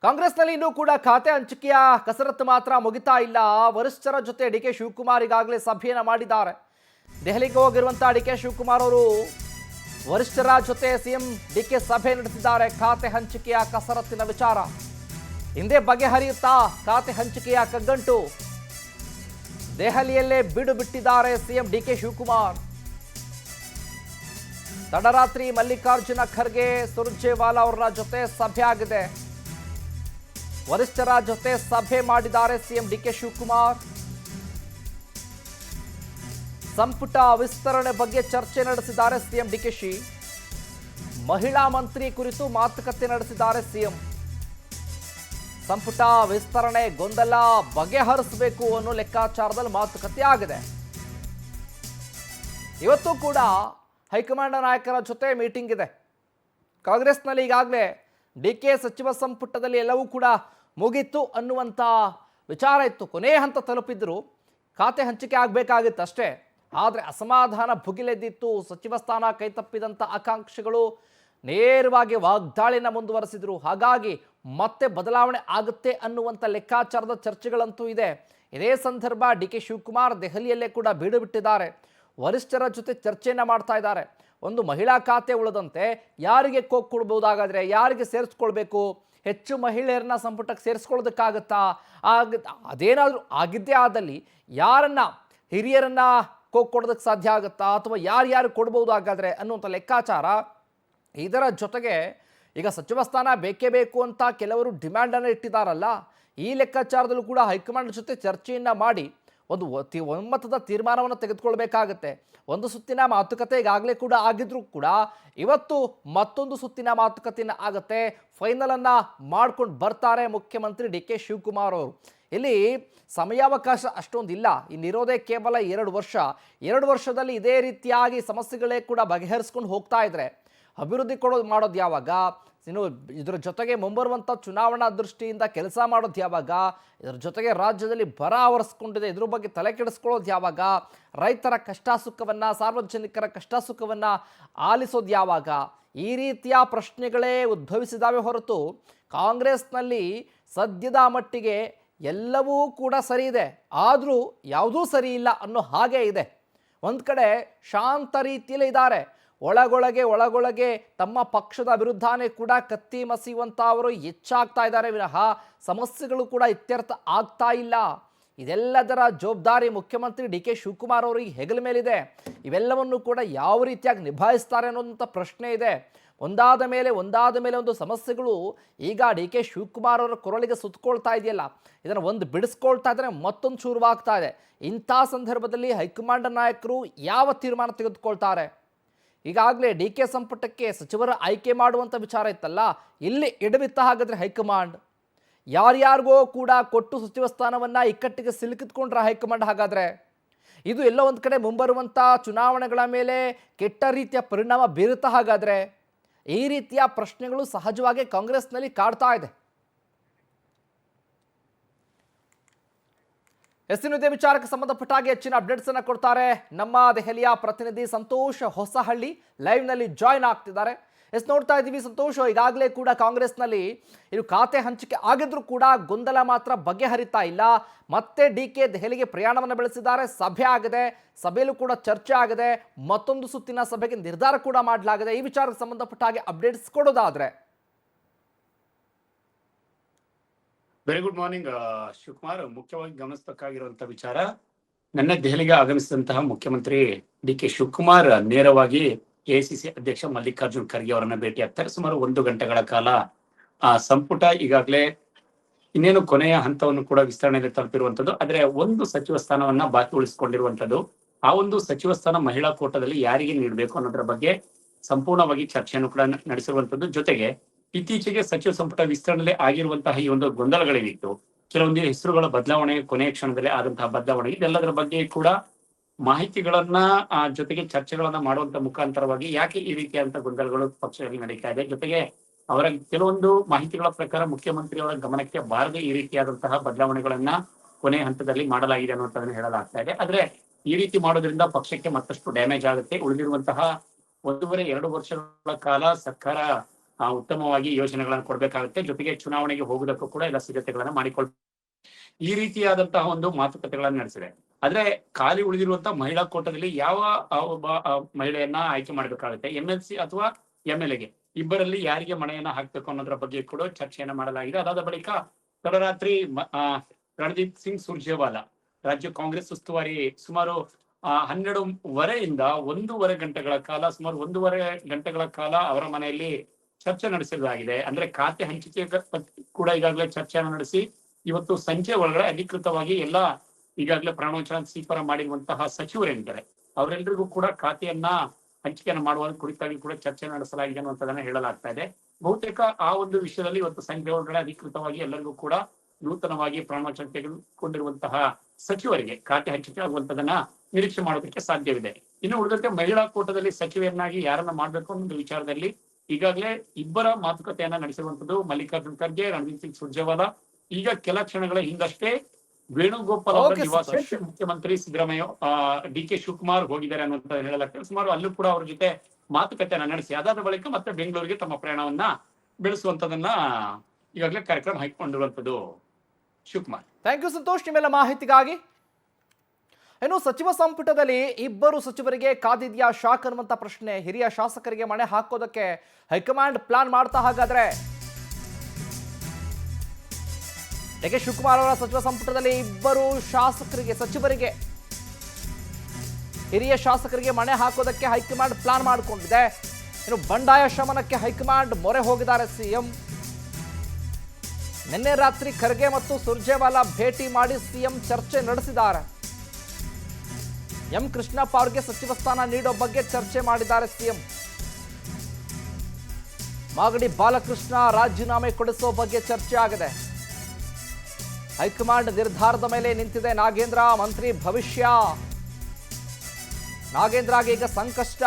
ಕಾಂಗ್ರೆಸ್ನಲ್ಲಿ ಇನ್ನೂ ಕೂಡ ಖಾತೆ ಹಂಚಿಕೆಯ ಕಸರತ್ತು ಮಾತ್ರ ಮುಗಿತಾ ಇಲ್ಲ. ವರಿಷ್ಠರ ಜೊತೆ ಡಿ ಕೆ ಶಿವಕುಮಾರ್ ಈಗಾಗಲೇ ಸಭೆಯನ್ನ ಮಾಡಿದ್ದಾರೆ. ದೆಹಲಿಗೆ ಹೋಗಿರುವಂತಹ ಡಿ ಕೆ ಶಿವಕುಮಾರ್ ಅವರು ವರಿಷ್ಠರ ಜೊತೆ ಸಿಎಂ ಡಿ ಕೆ ಸಭೆ ನಡೆಸಿದ್ದಾರೆ. ಖಾತೆ ಹಂಚಿಕೆಯ ಕಸರತ್ತಿನ ವಿಚಾರ ಹಿಂದೆ ಬಗೆಹರಿಯುತ್ತಾ ಖಾತೆ ಹಂಚಿಕೆಯ ಕಗ್ಗಂಟು? ದೆಹಲಿಯಲ್ಲೇ ಬಿಡು ಬಿಟ್ಟಿದ್ದಾರೆ ಸಿಎಂ ಡಿ ಕೆ ಶಿವಕುಮಾರ್. ತಡರಾತ್ರಿ ಮಲ್ಲಿಕಾರ್ಜುನ ಖರ್ಗೆ, ಸುರ್ಜೇವಾಲಾ ಅವರ ಜೊತೆ ಸಭೆ ಆಗಿದೆ. ವರಿಷ್ಠರ ಜೊತೆ ಸಭೆ ಮಾಡಿದ್ದಾರೆ ಸಿಎಂ ಡಿ ಕೆ ಶಿವಕುಮಾರ್. ಸಂಪುಟ ವಿಸ್ತರಣೆ ಬಗ್ಗೆ ಚರ್ಚೆ ನಡೆಸಿದ್ದಾರೆ ಸಿಎಂ ಡಿಕೆಶಿ. ಮಹಿಳಾ ಮಂತ್ರಿ ಕುರಿತು ಮಾತುಕತೆ ನಡೆಸಿದ್ದಾರೆ ಸಿಎಂ. ಸಂಪುಟ ವಿಸ್ತರಣೆ ಗೊಂದಲ ಬಗೆಹರಿಸಬೇಕು ಅನ್ನೋ ಲೆಕ್ಕಾಚಾರದಲ್ಲಿ ಮಾತುಕತೆ ಆಗಿದೆ. ಇವತ್ತು ಕೂಡ ಹೈಕಮಾಂಡ್ ನಾಯಕರ ಜೊತೆ ಮೀಟಿಂಗ್ ಇದೆ. ಕಾಂಗ್ರೆಸ್ನಲ್ಲಿ ಈಗಾಗಲೇ ಡಿ ಕೆ ಸಚಿವ ಸಂಪುಟದಲ್ಲಿ ಎಲ್ಲವೂ ಕೂಡ ಮುಗೀತು ಅನ್ನುವಂಥ ವಿಚಾರ ಇತ್ತು. ಕೊನೆ ಹಂತ ತಲುಪಿದ್ರು. ಖಾತೆ ಹಂಚಿಕೆ ಆಗಬೇಕಾಗಿತ್ತು ಅಷ್ಟೇ. ಆದರೆ ಅಸಮಾಧಾನ ಭುಗಿಲೆದ್ದಿತ್ತು. ಸಚಿವ ಸ್ಥಾನ ಕೈತಪ್ಪಿದಂಥ ಆಕಾಂಕ್ಷಿಗಳು ನೇರವಾಗಿ ವಾಗ್ದಾಳಿನ ಮುಂದುವರೆಸಿದ್ರು. ಹಾಗಾಗಿ ಮತ್ತೆ ಬದಲಾವಣೆ ಆಗುತ್ತೆ ಅನ್ನುವಂಥ ಲೆಕ್ಕಾಚಾರದ ಚರ್ಚೆಗಳಂತೂ ಇದೆ. ಇದೇ ಸಂದರ್ಭ ಡಿ ಕೆ ಶಿವಕುಮಾರ್ ದೆಹಲಿಯಲ್ಲೇ ಕೂಡ ಬೀಡು ಬಿಟ್ಟಿದ್ದಾರೆ. ವರಿಷ್ಠರ ಜೊತೆ ಚರ್ಚೆಯನ್ನು ಮಾಡ್ತಾ ಇದ್ದಾರೆ. ಒಂದು ಮಹಿಳಾ ಖಾತೆ ಉಳಿದಂತೆ ಯಾರಿಗೆ ಕೊಡ್ಬೋದಾಗಾದ್ರೆ, ಯಾರಿಗೆ ಸೇರಿಸ್ಕೊಳ್ಬೇಕು, ಹೆಚ್ಚು ಮಹಿಳೆಯರನ್ನ ಸಂಪುಟಕ್ಕೆ ಸೇರಿಸ್ಕೊಳ್ಳೋದಕ್ಕಾಗತ್ತಾ, ಅದೇನಾದರೂ ಆಗಿದ್ದೇ ಆದಲ್ಲಿ ಯಾರನ್ನ ಹಿರಿಯರನ್ನ ಕೊಡೋದಕ್ಕೆ ಸಾಧ್ಯ ಆಗುತ್ತಾ, ಅಥವಾ ಯಾರ್ಯಾರು ಕೊಡ್ಬೋದು ಹಾಗಾದ್ರೆ ಅನ್ನುವಂಥ ಲೆಕ್ಕಾಚಾರ. ಇದರ ಜೊತೆಗೆ ಈಗ ಸಚಿವ ಸ್ಥಾನ ಬೇಕೇ ಬೇಕು ಅಂತ ಕೆಲವರು ಡಿಮ್ಯಾಂಡನ್ನು ಇಟ್ಟಿದ್ದಾರಲ್ಲ, ಈ ಲೆಕ್ಕಾಚಾರದಲ್ಲೂ ಕೂಡ ಹೈಕಮಾಂಡ್ ಜೊತೆ ಚರ್ಚೆಯನ್ನು ಮಾಡಿ ಒಂದು ಒಮ್ಮತದ ತೀರ್ಮಾನವನ್ನು ತೆಗೆದುಕೊಳ್ಬೇಕಾಗತ್ತೆ. ಒಂದು ಸುತ್ತಿನ ಮಾತುಕತೆ ಈಗಾಗಲೇ ಕೂಡ ಆಗಿದ್ರೂ ಕೂಡ ಇವತ್ತು ಮತ್ತೊಂದು ಸುತ್ತಿನ ಮಾತುಕತೆಯನ್ನು ಆಗುತ್ತೆ. ಫೈನಲನ್ನು ಮಾಡ್ಕೊಂಡು ಬರ್ತಾರೆ ಮುಖ್ಯಮಂತ್ರಿ ಡಿ ಕೆ ಶಿವಕುಮಾರ್ ಅವರು. ಇಲ್ಲಿ ಸಮಯಾವಕಾಶ ಅಷ್ಟೊಂದಿಲ್ಲ. ಇನ್ನಿರೋದೇ ಕೇವಲ 2 ವರ್ಷ. 2 ವರ್ಷದಲ್ಲಿ ಇದೇ ರೀತಿಯಾಗಿ ಸಮಸ್ಯೆಗಳೇ ಕೂಡ ಬಗೆಹರಿಸ್ಕೊಂಡು ಹೋಗ್ತಾ ಇದ್ರೆ ಅಭಿವೃದ್ಧಿ ಮಾಡೋದು ಯಾವಾಗ? ಇನ್ನು ಇದರ ಜೊತೆಗೆ ಮುಂಬರುವಂಥ ಚುನಾವಣಾ ದೃಷ್ಟಿಯಿಂದ ಕೆಲಸ ಮಾಡೋದು ಯಾವಾಗ? ಇದರ ಜೊತೆಗೆ ರಾಜ್ಯದಲ್ಲಿ ಬರ ಆವರಿಸ್ಕೊಂಡಿದೆ, ಇದ್ರ ಬಗ್ಗೆ ತಲೆ ಕೆಡಿಸ್ಕೊಳ್ಳೋದು ಯಾವಾಗ? ರೈತರ ಕಷ್ಟ ಸುಖವನ್ನು, ಸಾರ್ವಜನಿಕರ ಕಷ್ಟ ಸುಖವನ್ನು ಆಲಿಸೋದು ಯಾವಾಗ? ಈ ರೀತಿಯ ಪ್ರಶ್ನೆಗಳೇ ಉದ್ಭವಿಸಿದಾವೆ ಹೊರತು ಕಾಂಗ್ರೆಸ್ನಲ್ಲಿ ಸದ್ಯದ ಮಟ್ಟಿಗೆ ಎಲ್ಲವೂ ಕೂಡ ಸರಿ ಇದೆ, ಆದರೂ ಯಾವುದೂ ಸರಿ ಇಲ್ಲ ಅನ್ನೋ ಹಾಗೆ ಇದೆ. ಒಂದು ಕಡೆ ಶಾಂತ ರೀತಿಯಲ್ಲೇ ಇದ್ದಾರೆ. ಒಳಗೊಳಗೆ ತಮ್ಮ ಪಕ್ಷದ ವಿರುದ್ಧನೇ ಕೂಡ ಕತ್ತಿ ಮಸಿಯುವಂಥ ಅವರು ಹೆಚ್ಚಾಗ್ತಾ ಇದ್ದಾರೆ ವಿನಃ ಸಮಸ್ಯೆಗಳು ಕೂಡ ಇತ್ಯರ್ಥ ಆಗ್ತಾ ಇಲ್ಲ. ಇದೆಲ್ಲದರ ಜವಾಬ್ದಾರಿ ಮುಖ್ಯಮಂತ್ರಿ ಡಿ ಕೆ ಶಿವಕುಮಾರ್ ಅವರಿಗೆ ಹೆಗಲ ಮೇಲಿದೆ. ಇವೆಲ್ಲವನ್ನು ಕೂಡ ಯಾವ ರೀತಿಯಾಗಿ ನಿಭಾಯಿಸ್ತಾರೆ ಅನ್ನೋಂಥ ಪ್ರಶ್ನೆ ಇದೆ. ಒಂದಾದ ಮೇಲೆ ಒಂದು ಸಮಸ್ಯೆಗಳು ಈಗ ಡಿ ಕೆ ಶಿವಕುಮಾರ್ ಅವರ ಕೊರಳಿಗೆ ಸುತ್ತಕೊಳ್ತಾ ಇದೆಯಲ್ಲ, ಇದನ್ನು ಒಂದು ಬಿಡಿಸ್ಕೊಳ್ತಾ ಇದ್ರೆ ಮತ್ತೊಂದು ಶುರುವಾಗ್ತಾ ಇದೆ. ಇಂಥ ಸಂದರ್ಭದಲ್ಲಿ ಹೈಕಮಾಂಡ್ ನಾಯಕರು ಯಾವ ತೀರ್ಮಾನ ತೆಗೆದುಕೊಳ್ತಾರೆ? ಈಗಾಗಲೇ ಡಿ ಕೆ ಸಂಪುಟಕ್ಕೆ ಸಚಿವರ ಆಯ್ಕೆ ಮಾಡುವಂಥ ವಿಚಾರ ಇತ್ತಲ್ಲ, ಇಲ್ಲಿ ಎಡವಿತ್ತ ಹಾಗಾದರೆ ಹೈಕಮಾಂಡ್ ಯಾರ್ಯಾರಿಗೋ ಕೂಡ ಕೊಟ್ಟು ಸಚಿವ ಸ್ಥಾನವನ್ನು ಇಕ್ಕಟ್ಟಿಗೆ ಸಿಲುಕಿದ್ಕೊಂಡ್ರೆ ಹೈಕಮಾಂಡ್ ಹಾಗಾದರೆ ಇದು ಎಲ್ಲ ಒಂದು ಕಡೆ ಮುಂಬರುವಂಥ ಚುನಾವಣೆಗಳ ಮೇಲೆ ಕೆಟ್ಟ ರೀತಿಯ ಪರಿಣಾಮ ಬೀರುತ್ತಾ ಹಾಗಾದರೆ? ಈ ರೀತಿಯ ಪ್ರಶ್ನೆಗಳು ಸಹಜವಾಗಿ ಕಾಂಗ್ರೆಸ್ನಲ್ಲಿ ಕಾಡ್ತಾ ಇದೆ. ಇದೇ ವಿಚಾರಕ್ಕೆ ಸಂಬಂಧಪಟ್ಟ ಹಾಗೆ ಹೆಚ್ಚಿನ ಅಪ್ಡೇಟ್ಸ್ ಅನ್ನು ಕೊಡ್ತಾರೆ ನಮ್ಮ ದೆಹಲಿಯ ಪ್ರತಿನಿಧಿ ಸಂತೋಷ್ ಹೊಸಹಳ್ಳಿ. ಲೈವ್ ನಲ್ಲಿ ಜಾಯ್ನ್ ಆಗ್ತಿದ್ದಾರೆ. ನೋಡ್ತಾ ಇದ್ದೀವಿ ಸಂತೋಷ್, ಈಗಾಗಲೇ ಕೂಡ ಕಾಂಗ್ರೆಸ್ನಲ್ಲಿ ಇದು ಖಾತೆ ಹಂಚಿಕೆ ಆಗಿದ್ರೂ ಕೂಡ ಗೊಂದಲ ಮಾತ್ರ ಬಗೆಹರಿತಾ ಇಲ್ಲ. ಮತ್ತೆ ಡಿ ಕೆ ದೆಹಲಿಗೆ ಪ್ರಯಾಣವನ್ನು ಬೆಳೆಸಿದ್ದಾರೆ. ಸಭೆ ಆಗಿದೆ, ಸಭೆಯಲ್ಲೂ ಕೂಡ ಚರ್ಚೆ ಆಗಿದೆ. ಮತ್ತೊಂದು ಸುತ್ತಿನ ಸಭೆಗೆ ನಿರ್ಧಾರ ಕೂಡ ಮಾಡಲಾಗಿದೆ. ಈ ವಿಚಾರಕ್ಕೆ ಸಂಬಂಧಪಟ್ಟ ಹಾಗೆ ಅಪ್ಡೇಟ್ಸ್ ಕೊಡೋದಾದ್ರೆ. Very good morning Shivakumar. ಮುಖ್ಯವಾಗಿ ಗಮನಿಸಬೇಕಾಗಿರುವಂತಹ ವಿಚಾರ, ನಿನ್ನೆ ದೆಹಲಿಗೆ ಆಗಮಿಸಿದಂತಹ ಮುಖ್ಯಮಂತ್ರಿ ಡಿ ಕೆ ಶಿವಕುಮಾರ್ ನೇರವಾಗಿ ಎಐಸಿಸಿ ಅಧ್ಯಕ್ಷ ಮಲ್ಲಿಕಾರ್ಜುನ್ ಖರ್ಗೆ ಅವರನ್ನ ಭೇಟಿ ಆಗ್ತಾರೆ. ಸುಮಾರು 1 ಗಂಟೆಗಳ ಕಾಲ ಸಂಪುಟ ಈಗಾಗಲೇ ಇನ್ನೇನು ಕೊನೆಯ ಹಂತವನ್ನು ಕೂಡ ವಿಸ್ತರಣೆಗೆ ತಲುಪಿರುವಂತದ್ದು. ಆದ್ರೆ ಒಂದು ಸಚಿವ ಸ್ಥಾನವನ್ನ ಬಾಕಿ ಉಳಿಸಿಕೊಂಡಿರುವಂತದ್ದು. ಆ ಒಂದು ಸಚಿವ ಸ್ಥಾನ ಮಹಿಳಾ ಕೋಟಾದಲ್ಲಿ ಯಾರಿಗೆ ನೀಡಬೇಕು ಅನ್ನೋದ್ರ ಬಗ್ಗೆ ಸಂಪೂರ್ಣವಾಗಿ ಚರ್ಚೆಯನ್ನು ಕೂಡ ನಡೆಸಿರುವಂತದ್ದು. ಜೊತೆಗೆ ಇತ್ತೀಚೆಗೆ ಸಚಿವ ಸಂಪುಟ ವಿಸ್ತರಣೆಯಲ್ಲಿ ಆಗಿರುವಂತಹ ಈ ಒಂದು ಗೊಂದಲಗಳೇನಿತ್ತು, ಕೆಲವೊಂದು ಹೆಸರುಗಳ ಬದಲಾವಣೆ, ಕೊನೆಯ ಕ್ಷಣದಲ್ಲಿ ಆದಂತಹ ಬದಲಾವಣೆ, ಇದೆಲ್ಲದರ ಬಗ್ಗೆ ಕೂಡ ಮಾಹಿತಿಗಳನ್ನ ಜೊತೆಗೆ ಚರ್ಚೆಗಳನ್ನ ಮಾಡುವಂತ ಮುಖಾಂತರವಾಗಿ ಯಾಕೆ ಈ ರೀತಿಯಾದಂತಹ ಗೊಂದಲಗಳು ಪಕ್ಷದಲ್ಲಿ ನಡೀತಾ ಇದೆ, ಜೊತೆಗೆ ಅವರ ಕೆಲವೊಂದು ಮಾಹಿತಿಗಳ ಪ್ರಕಾರ ಮುಖ್ಯಮಂತ್ರಿಯವರ ಗಮನಕ್ಕೆ ಬಾರದೆ ಈ ರೀತಿಯಾದಂತಹ ಬದಲಾವಣೆಗಳನ್ನ ಕೊನೆಯ ಹಂತದಲ್ಲಿ ಮಾಡಲಾಗಿದೆ ಅನ್ನುವಂಥದ್ದನ್ನು ಹೇಳಲಾಗ್ತಾ ಇದೆ. ಆದ್ರೆ ಈ ರೀತಿ ಮಾಡೋದ್ರಿಂದ ಪಕ್ಷಕ್ಕೆ ಮತ್ತಷ್ಟು ಡ್ಯಾಮೇಜ್ ಆಗುತ್ತೆ. ಉಳಿದಿರುವಂತಹ 1.5-2 ವರ್ಷಗಳ ಕಾಲ ಸರ್ಕಾರ ಉತ್ತಮವಾಗಿ ಯೋಜನೆಗಳನ್ನು ಕೊಡ್ಬೇಕಾಗುತ್ತೆ. ಜೊತೆಗೆ ಚುನಾವಣೆಗೆ ಹೋಗುವುದಕ್ಕೂ ಕೂಡ ಎಲ್ಲ ಸಿದ್ಧತೆಗಳನ್ನ ಈ ರೀತಿಯಾದಂತಹ ಒಂದು ಮಾತುಕತೆಗಳನ್ನು ನಡೆಸಿದೆ. ಆದ್ರೆ ಖಾಲಿ ಉಳಿದಿರುವಂತಹ ಮಹಿಳಾ ಕೋಟಾದಲ್ಲಿ ಯಾವ ಒಬ್ಬ ಮಹಿಳೆಯನ್ನ ಆಯ್ಕೆ ಮಾಡಬೇಕಾಗುತ್ತೆ, MLC ಅಥವಾ MLA ಇಬ್ಬರಲ್ಲಿ ಯಾರಿಗೆ ಮಣೆಯನ್ನ ಹಾಕ್ಬೇಕು ಅನ್ನೋದ್ರ ಬಗ್ಗೆ ಕೂಡ ಚರ್ಚೆಯನ್ನ ಮಾಡಲಾಗಿದೆ. ಅದಾದ ಬಳಿಕ ತಡರಾತ್ರಿ ರಣದೀಪ್ ಸಿಂಗ್ ಸುರ್ಜೇವಾಲಾ ರಾಜ್ಯ ಕಾಂಗ್ರೆಸ್ ಉಸ್ತುವಾರಿ ಸುಮಾರು 12:30 1:30 ಗಂಟೆಗಳ ಕಾಲ ಸುಮಾರು 1:30 ಗಂಟೆಗಳ ಕಾಲ ಅವರ ಮನೆಯಲ್ಲಿ ಚರ್ಚೆ ನಡೆಸಲಾಗಿದೆ. ಅಂದ್ರೆ ಖಾತೆ ಹಂಚಿಕೆ ಕೂಡ ಈಗಾಗಲೇ ಚರ್ಚೆಯನ್ನು ನಡೆಸಿ ಇವತ್ತು ಸಂಜೆ ಒಳಗಡೆ ಅಧಿಕೃತವಾಗಿ ಎಲ್ಲ ಈಗಾಗಲೇ ಪ್ರಮಾಣವಚನ ಸ್ವೀಕಾರ ಮಾಡಿರುವಂತಹ ಸಚಿವರೇನಿದ್ದಾರೆ ಅವರೆಲ್ಲರಿಗೂ ಕೂಡ ಖಾತೆಯನ್ನ ಹಂಚಿಕೆಯನ್ನು ಮಾಡುವ ಕುರಿತಾಗಿ ಕೂಡ ಚರ್ಚೆ ನಡೆಸಲಾಗಿದೆ ಅನ್ನುವಂಥದ್ದನ್ನ ಹೇಳಲಾಗ್ತಾ ಇದೆ. ಬಹುತೇಕ ಆ ಒಂದು ವಿಷಯದಲ್ಲಿ ಇವತ್ತು ಸಂಜೆ ಒಳಗಡೆ ಅಧಿಕೃತವಾಗಿ ಎಲ್ಲರಿಗೂ ಕೂಡ ನೂತನವಾಗಿ ಪ್ರಮಾಣವಚನ ತೆಗೆದುಕೊಂಡಿರುವಂತಹ ಸಚಿವರಿಗೆ ಖಾತೆ ಹಂಚಿಕೆ ಆಗುವಂತದನ್ನ ನಿರೀಕ್ಷೆ ಮಾಡೋದಕ್ಕೆ ಸಾಧ್ಯವಿದೆ. ಇನ್ನು ಉಳಿದಂತೆ ಮಹಿಳಾ ಕೋಟಾದಲ್ಲಿ ಸಚಿವೆಯನ್ನಾಗಿ ಯಾರನ್ನ ಮಾಡ್ಬೇಕು ಅನ್ನೋ ವಿಚಾರದಲ್ಲಿ ಈಗಾಗಲೇ ಇಬ್ಬರ ಮಾತುಕತೆಯನ್ನ ನಡೆಸಿರುವಂತದ್ದು ಮಲ್ಲಿಕಾರ್ಜುನ್ ಖರ್ಗೆ, ರಣದೀಪ್ ಸಿಂಗ್ ಸುರ್ಜೇವಾಲಾ. ಈಗ ಕೆಲ ಕ್ಷಣಗಳ ಹಿಂದಷ್ಟೇ ವೇಣುಗೋಪಾಲ್ ಅವರ ನಿವಾಸಕ್ಕೆ ಮುಖ್ಯಮಂತ್ರಿ ಸಿದ್ದರಾಮಯ್ಯ DK ಶಿವಕುಮಾರ್ ಹೋಗಿದ್ದಾರೆ ಅನ್ನುವಂತ ಹೇಳಲಾಗ್ತದೆ. ಸುಮಾರು ಅಲ್ಲೂ ಕೂಡ ಅವ್ರ ಜೊತೆ ಮಾತುಕತೆಯನ್ನ ನಡೆಸಿ ಅದಾದ ಬಳಿಕ ಮತ್ತೆ ಬೆಂಗಳೂರಿಗೆ ತಮ್ಮ ಪ್ರಯಾಣವನ್ನ ಬೆಳೆಸುವಂತದನ್ನ ಈಗಾಗಲೇ ಕಾರ್ಯಕ್ರಮ ಹಾಕಿಕೊಂಡಿರುವಂತದ್ದು. ಶಿವಕುಮಾರ್, ಥ್ಯಾಂಕ್ ಯು ಸಂತೋಷ್ ನಿಮ್ಮೆಲ್ಲ ಮಾಹಿತಿಗಾಗಿ. ಇನ್ನು ಸಚಿವ ಸಂಪುಟದಲ್ಲಿ ಇಬ್ಬರು ಸಚಿವರಿಗೆ ಕಾದಿದ್ಯಾ ಶಾಕ್ ಅನ್ನುವಂಥ ಪ್ರಶ್ನೆ. ಹಿರಿಯ ಶಾಸಕರಿಗೆ ಮಣೆ ಹಾಕೋದಕ್ಕೆ ಹೈಕಮಾಂಡ್ ಪ್ಲಾನ್ ಮಾಡ್ತಾ ಹಾಗಾದ್ರೆ DK ಶಿವಕುಮಾರ್ ಅವರ ಸಚಿವ ಸಂಪುಟದಲ್ಲಿ ಇಬ್ಬರು ಸಚಿವರಿಗೆ ಹಿರಿಯ ಶಾಸಕರಿಗೆ ಮಣೆ ಹಾಕೋದಕ್ಕೆ ಹೈಕಮಾಂಡ್ ಪ್ಲಾನ್ ಮಾಡಿಕೊಂಡಿದೆ. ಇನ್ನು ಬಂಡಾಯ ಶಮನಕ್ಕೆ ಹೈಕಮಾಂಡ್ ಮೊರೆ ಹೋಗಿದ್ದಾರೆ ಸಿಎಂ. ನಿನ್ನೆ ರಾತ್ರಿ ಖರ್ಗೆ ಮತ್ತು ಸುರ್ಜೇವಾಲಾ ಭೇಟಿ ಮಾಡಿ ಸಿಎಂ ಚರ್ಚೆ ನಡೆಸಿದ್ದಾರೆ. ಎಂ ಕೃಷ್ಣಪ್ಪ ಅವರಿಗೆ ಸಚಿವ ಸ್ಥಾನ ನೀಡೋ ಬಗ್ಗೆ ಚರ್ಚೆ ಮಾಡಿದ್ದಾರೆ ಸಿಎಂ. ಮಾಗಡಿ ಬಾಲಕೃಷ್ಣ ರಾಜೀನಾಮೆ ಕೊಡಿಸೋ ಬಗ್ಗೆ ಚರ್ಚೆ ಆಗಿದೆ. ಹೈಕಮಾಂಡ್ ನಿರ್ಧಾರದ ಮೇಲೆ ನಿಂತಿದೆ ನಾಗೇಂದ್ರ. ಮಂತ್ರಿ ಭವಿಷ್ಯ ನಾಗೇಂದ್ರಗೆ ಈಗ ಸಂಕಷ್ಟ.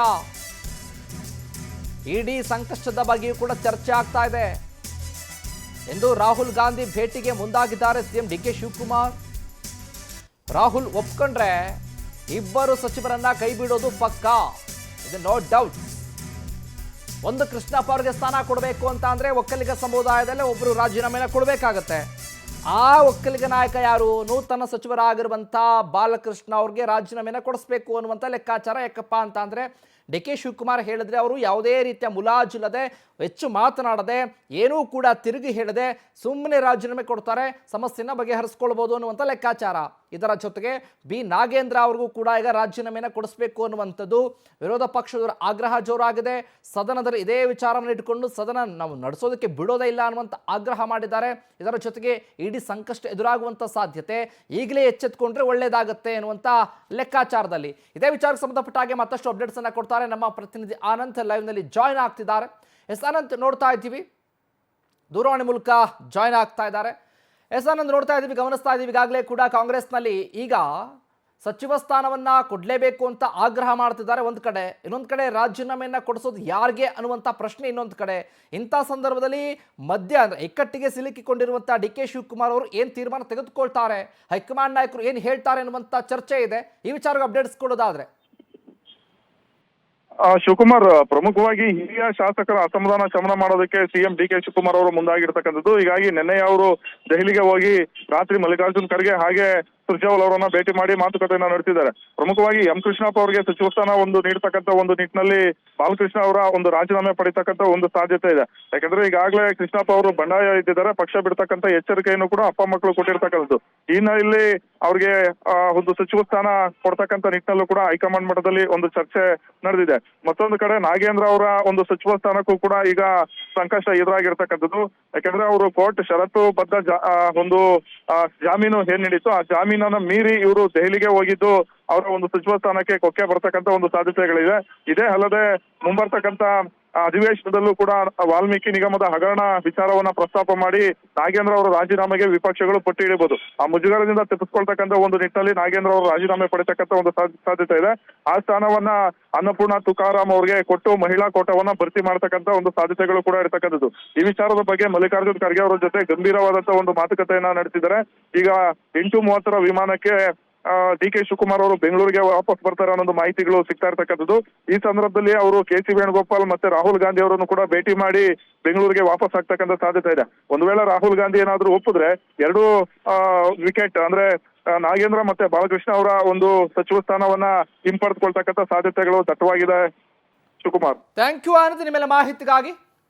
ಇಡೀ ಸಂಕಷ್ಟದ ಬಗ್ಗೆಯೂ ಕೂಡ ಚರ್ಚೆ ಆಗ್ತಾ ಇದೆ ಎಂದು ರಾಹುಲ್ ಗಾಂಧಿ ಭೇಟಿಗೆ ಮುಂದಾಗಿದ್ದಾರೆ ಸಿಎಂ DK ಶಿವಕುಮಾರ್. ರಾಹುಲ್ ಒಪ್ಕೊಂಡ್ರೆ ಇಬ್ಬರು ಸಚಿವರನ್ನ ಕೈ ಬಿಡೋದು ಪಕ್ಕಾ, ಇದು ನೋ ಡೌಟ್. ಒಂದು ಕೃಷ್ಣಪ್ಪ ಅವರಿಗೆ ಸ್ಥಾನ ಕೊಡಬೇಕು ಅಂತ ಅಂದ್ರೆ ಒಕ್ಕಲಿಗ ಸಮುದಾಯದಲ್ಲೇ ಒಬ್ಬರು ರಾಜೀನಾಮೆನ ಕೊಡಬೇಕಾಗತ್ತೆ. ಆ ಒಕ್ಕಲಿಗ ನಾಯಕ ಯಾರು? ನೂತನ ಸಚಿವರಾಗಿರುವಂಥ ಬಾಲಕೃಷ್ಣ ಅವ್ರಿಗೆ ರಾಜೀನಾಮೆನ ಕೊಡಿಸ್ಬೇಕು ಅನ್ನುವಂಥ ಲೆಕ್ಕಾಚಾರ. ಯಾಕಪ್ಪ ಅಂತ ಅಂದ್ರೆ DK ಶಿವಕುಮಾರ್ ಹೇಳಿದ್ರೆ ಅವರು ಯಾವುದೇ ರೀತಿಯ ಮುಲಾಜಿಲ್ಲದೆ ಹೆಚ್ಚು ಮಾತನಾಡದೆ ಏನೂ ಕೂಡ ತಿರುಗಿ ಹೇಳದೆ ಸುಮ್ಮನೆ ರಾಜೀನಾಮೆ ಕೊಡ್ತಾರೆ, ಸಮಸ್ಯೆನ ಬಗೆಹರಿಸ್ಕೊಳ್ಬೋದು ಅನ್ನುವಂಥ ಲೆಕ್ಕಾಚಾರ. ಇದರ ಜೊತೆಗೆ ನಾಗೇಂದ್ರ ಅವ್ರಿಗೂ ಕೂಡ ಈಗ ರಾಜೀನಾಮೆನ ಕೊಡಿಸ್ಬೇಕು ಅನ್ನುವಂಥದ್ದು ವಿರೋಧ ಪಕ್ಷದವರ ಆಗ್ರಹ ಜೋರಾಗಿದೆ. ಸದನದಲ್ಲಿ ಇದೇ ವಿಚಾರವನ್ನು ಇಟ್ಕೊಂಡು ಸದನ ನಾವು ನಡೆಸೋದಕ್ಕೆ ಬಿಡೋದೇ ಇಲ್ಲ ಅನ್ನುವಂಥ ಆಗ್ರಹ ಮಾಡಿದ್ದಾರೆ. ಇದರ ಜೊತೆಗೆ ಇಡೀ ಸಂಕಷ್ಟ ಎದುರಾಗುವಂಥ ಸಾಧ್ಯತೆ ಈಗಲೇ ಎಚ್ಚೆತ್ಕೊಂಡ್ರೆ ಒಳ್ಳೇದಾಗುತ್ತೆ ಅನ್ನುವಂಥ ಲೆಕ್ಕಾಚಾರದಲ್ಲಿ ಇದೇ ವಿಚಾರಕ್ಕೆ ಸಂಬಂಧಪಟ್ಟ ಹಾಗೆ ಮತ್ತಷ್ಟು ಅಪ್ಡೇಟ್ಸ್ ಅನ್ನ ಕೊಡ್ತಾರೆ ನಮ್ಮ ಪ್ರತಿನಿಧಿ ಆನಂದ್. ಲೈವ್ನಲ್ಲಿ ಜಾಯ್ನ್ ಆಗ್ತಿದ್ದಾರೆ. ಆನಂದ್ ನೋಡ್ತಾ ಇದ್ದೀವಿ, ದೂರವಾಣಿ ಮೂಲಕ ಜಾಯ್ನ್ ಆಗ್ತಾ ಇದ್ದಾರೆ. ಆನಂದ್ ನೋಡ್ತಾ ಇದ್ದೀವಿ, ಗಮನಿಸ್ತಾ ಇದ್ದೀವಿ. ಈಗಾಗಲೇ ಕೂಡ ಕಾಂಗ್ರೆಸ್ನಲ್ಲಿ ಈಗ ಸಚಿವ ಸ್ಥಾನವನ್ನ ಕೊಡಲೇಬೇಕು ಅಂತ ಆಗ್ರಹ ಮಾಡ್ತಿದ್ದಾರೆ ಒಂದು ಕಡೆ, ಇನ್ನೊಂದು ಕಡೆ ರಾಜೀನಾಮೆಯನ್ನ ಕೊಡಿಸೋದು ಯಾರಿಗೆ ಅನ್ನುವಂಥ ಪ್ರಶ್ನೆ ಇನ್ನೊಂದು ಕಡೆ. ಇಂಥ ಸಂದರ್ಭದಲ್ಲಿ ಇಕ್ಕಟ್ಟಿಗೆ ಸಿಲುಕಿಕೊಂಡಿರುವಂಥ DK ಶಿವಕುಮಾರ್ ಅವರು ಏನು ತೀರ್ಮಾನ ತೆಗೆದುಕೊಳ್ತಾರೆ, ಹೈಕಮಾಂಡ್ ನಾಯಕರು ಏನು ಹೇಳ್ತಾರೆ ಅನ್ನುವಂಥ ಚರ್ಚೆ ಇದೆ. ಈ ವಿಚಾರಕ್ಕೆ ಅಪ್ಡೇಟ್ಸ್ ಕೊಡೋದಾದ್ರೆ ಶಿವಕುಮಾರ್, ಪ್ರಮುಖವಾಗಿ ಹಿರಿಯ ಶಾಸಕರ ಅಸಮಾಧಾನ ಶಮನ ಮಾಡೋದಕ್ಕೆ ಸಿಎಂ DK ಶಿವಕುಮಾರ್ ಅವರು ಮುಂದಾಗಿರ್ತಕ್ಕಂಥದ್ದು. ಹೀಗಾಗಿ ನಿನ್ನೆ ಅವರು ದೆಹಲಿಗೆ ಹೋಗಿ ರಾತ್ರಿ ಮಲ್ಲಿಕಾರ್ಜುನ್ ಖರ್ಗೆ ಹಾಗೆ ಸುರ್ಜೇವಾಲಾ ಅವರನ್ನ ಭೇಟಿ ಮಾಡಿ ಮಾತುಕತೆಯನ್ನ ನಡೆಸಿದ್ದಾರೆ. ಪ್ರಮುಖವಾಗಿ ಎಂ ಕೃಷ್ಣಪ್ಪ ಅವರಿಗೆ ಸಚಿವ ಸ್ಥಾನ ನೀಡ್ತಕ್ಕಂಥ ಒಂದು ನಿಟ್ಟಿನಲ್ಲಿ ಬಾಲಕೃಷ್ಣ ಅವರ ಒಂದು ರಾಜೀನಾಮೆ ಪಡಿತಕ್ಕಂಥ ಒಂದು ಸಾಧ್ಯತೆ ಇದೆ. ಯಾಕಂದ್ರೆ ಈಗಾಗಲೇ ಕೃಷ್ಣಪ್ಪ ಅವರು ಬಂಡಾಯ ಇದ್ದಿದ್ದಾರೆ, ಪಕ್ಷ ಬಿಡ್ತಕ್ಕಂಥ ಎಚ್ಚರಿಕೆಯನ್ನು ಕೂಡ ಅಪ್ಪ ಮಕ್ಕಳು ಕೊಟ್ಟಿರ್ತಕ್ಕಂಥದ್ದು. ಈ ಹಿನ್ನೆಲೆಯಲ್ಲಿ ಅವ್ರಿಗೆ ಒಂದು ಸಚಿವ ಸ್ಥಾನ ಕೊಡ್ತಕ್ಕಂಥ ನಿಟ್ಟಿನಲ್ಲೂ ಕೂಡ ಹೈಕಮಾಂಡ್ ಮಟ್ಟದಲ್ಲಿ ಒಂದು ಚರ್ಚೆ ನಡೆದಿದೆ. ಮತ್ತೊಂದು ಕಡೆ ನಾಗೇಂದ್ರ ಅವರ ಒಂದು ಸಚಿವ ಸ್ಥಾನಕ್ಕೂ ಕೂಡ ಈಗ ಸಂಕಷ್ಟ ಎದುರಾಗಿರ್ತಕ್ಕಂಥದ್ದು. ಯಾಕಂದ್ರೆ ಅವರು ಕೋರ್ಟ್ ಷರತ್ತು ಬದ್ಧ ಒಂದು ಜಾಮೀನು ಏನ್ ನೀಡಿತ್ತು, ಆ ಜಾಮೀನನ್ನ ಮೀರಿ ಇವರು ದೆಹಲಿಗೆ ಹೋಗಿದ್ದು ಅವರ ಒಂದು ಸಚಿವ ಸ್ಥಾನಕ್ಕೆ ಕೊಕ್ಕೆ ಬರ್ತಕ್ಕಂಥ ಒಂದು ಸಾಧ್ಯತೆಗಳಿದೆ. ಇದೇ ಅಲ್ಲದೆ ಮುಂಬರ್ತಕ್ಕಂಥ ಅಧಿವೇಶನದಲ್ಲೂ ಕೂಡ ವಾಲ್ಮೀಕಿ ನಿಗಮದ ಹಗರಣ ವಿಚಾರವನ್ನ ಪ್ರಸ್ತಾಪ ಮಾಡಿ ನಾಗೇಂದ್ರ ಅವರ ರಾಜೀನಾಮೆಗೆ ವಿಪಕ್ಷಗಳು ಪಟ್ಟಿ ಹಿಡಿಬಹುದು. ಆ ಮುಜುಗರದಿಂದ ತಪ್ಪಿಸ್ಕೊಳ್ತಕ್ಕಂಥ ಒಂದು ನಿಟ್ಟಿನಲ್ಲಿ ನಾಗೇಂದ್ರ ಅವರು ರಾಜೀನಾಮೆ ಪಡಿತಕ್ಕಂಥ ಒಂದು ಸಾಧ್ಯತೆ ಇದೆ. ಆ ಸ್ಥಾನವನ್ನ ಅನ್ನಪೂರ್ಣ ತುಕಾರಾಮ್ ಅವರಿಗೆ ಕೊಟ್ಟು ಮಹಿಳಾ ಕೋಟಾವನ್ನ ಭರ್ತಿ ಮಾಡತಕ್ಕಂಥ ಒಂದು ಸಾಧ್ಯತೆಗಳು ಕೂಡ ಇರತಕ್ಕಂಥದ್ದು. ಈ ವಿಚಾರದ ಬಗ್ಗೆ ಮಲ್ಲಿಕಾರ್ಜುನ್ ಖರ್ಗೆ ಅವರ ಜೊತೆ ಗಂಭೀರವಾದಂತಹ ಒಂದು ಮಾತುಕತೆಯನ್ನ ನಡೆಸಿದ್ದಾರೆ. ಈಗ 8:30 ವಿಮಾನಕ್ಕೆ ಡಿ ಕೆ ಶಿವಕುಮಾರ್ ಅವರು ಬೆಂಗಳೂರಿಗೆ ವಾಪಸ್ ಬರ್ತಾರೆ ಅನ್ನೋದು ಮಾಹಿತಿಗಳು ಸಿಗ್ತಾ ಇರ್ತಕ್ಕಂಥದ್ದು. ಈ ಸಂದರ್ಭದಲ್ಲಿ ಅವರು ಕೆ.ಸಿ. ವೇಣುಗೋಪಾಲ್ ಮತ್ತೆ ರಾಹುಲ್ ಗಾಂಧಿ ಅವರನ್ನು ಕೂಡ ಭೇಟಿ ಮಾಡಿ ಬೆಂಗಳೂರಿಗೆ ವಾಪಸ್ ಆಗ್ತಕ್ಕಂಥ ಸಾಧ್ಯತೆ ಇದೆ. ಒಂದು ವೇಳೆ ರಾಹುಲ್ ಗಾಂಧಿ ಏನಾದ್ರೂ ಒಪ್ಪಿದ್ರೆ ಎರಡು ವಿಕೆಟ್ ಅಂದ್ರೆ ನಾಗೇಂದ್ರ ಮತ್ತೆ ಬಾಲಕೃಷ್ಣ ಅವರ ಒಂದು ಸಚಿವ ಸ್ಥಾನವನ್ನ ಹಿಂಪಡೆದುಕೊಳ್ತಕ್ಕಂಥ ಸಾಧ್ಯತೆಗಳು ದಟ್ಟವಾಗಿದೆ. ಶಿವಕುಮಾರ್, ಥ್ಯಾಂಕ್ ಯು ಆನಂದ್ ನಿಮ್ಮೆಲ್ಲ ಮಾಹಿತಿಗಾಗಿ.